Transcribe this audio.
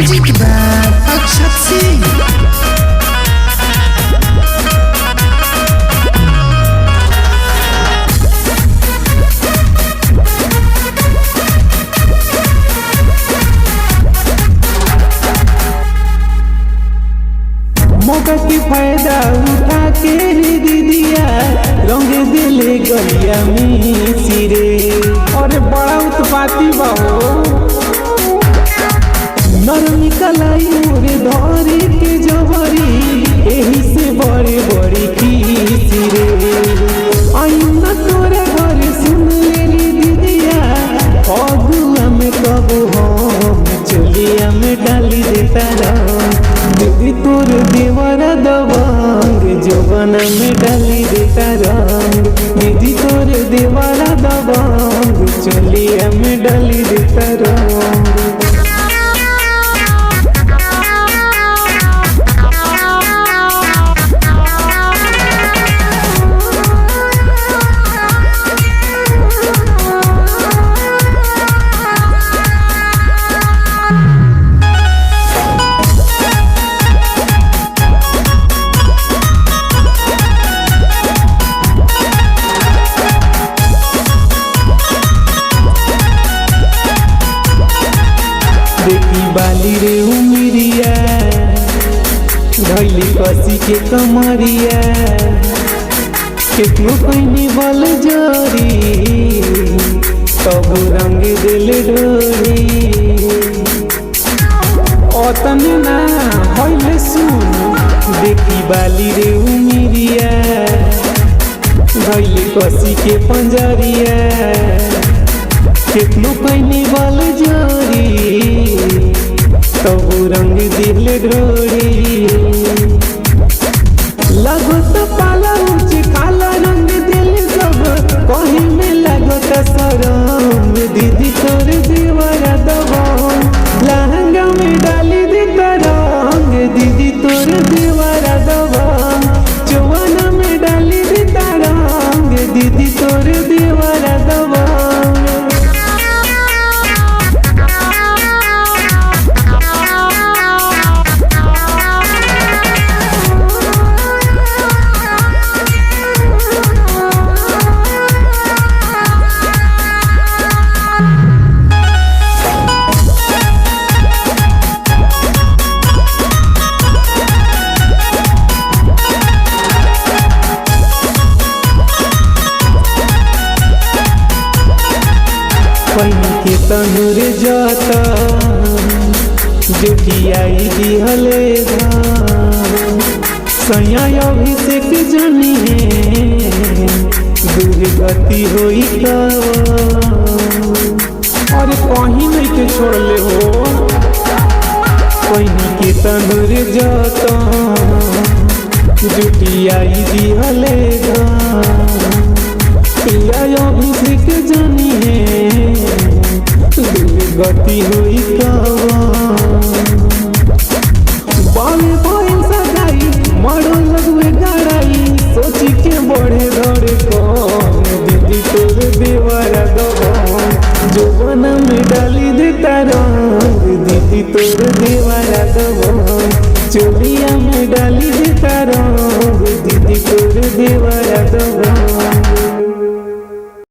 Music by अक्षत सिंह। मौका की फायदा उठा के रे दीदिया रंग दिले गलिया में सिरे। और बड़ा उत्पाती बाहो नरमी कलाई मोरे धरे के जबरी यही से बड़े बड़े खीसी रे। आईना तोरे घर सुन ले रे दीदिया अगुआ में कबो हम चलिया में डाली देता दीदी तोर देवरा दबंग जवाना में डाली देता रंग। दीदी तोर देवरा दबंग चलिया में डाली देता रंग। देखी बाली रे उमिरिया धैली कसी के कमरिया कितनो कहीं बल जोरी तब रंग दिल डोरी। ओतन ना होइले सुन देखी बाली रे उमिरिया धैली कसी के पंजरिया कितनो कहीं बल जोरी तब रंग दिल ढोरी। लगो तो पाला ऊँच काला रंग दिल सब कहीं में लगो तो सरम। दीदी तोर देवरा दबंग लहंगा में डाली देता रंग। दीदी तोर देवरा दबंग जवाना में डाली देता रंग। दीदी तोर देवरा दबंग। पहिनी के तनुर जाता जुटियाई दिहले सैया अभिषेक जनी है दुर्गति होई और कहीं नहीं के छोड़ ले हो। पहिनी के तनुर जाता जुटियाई दिहले अभिषेक जनी है गति हुई बाले बाल सगाई मारो लगवे गड़ाई सोची के बढ़े धड़े कौन। दीदी तोर देवरा दबंग जवाना में डाली देता रंग। दीदी तोर देवरा दबंग चोलिया में डाली देता रंग। दीदी तोर देवरा दबंग।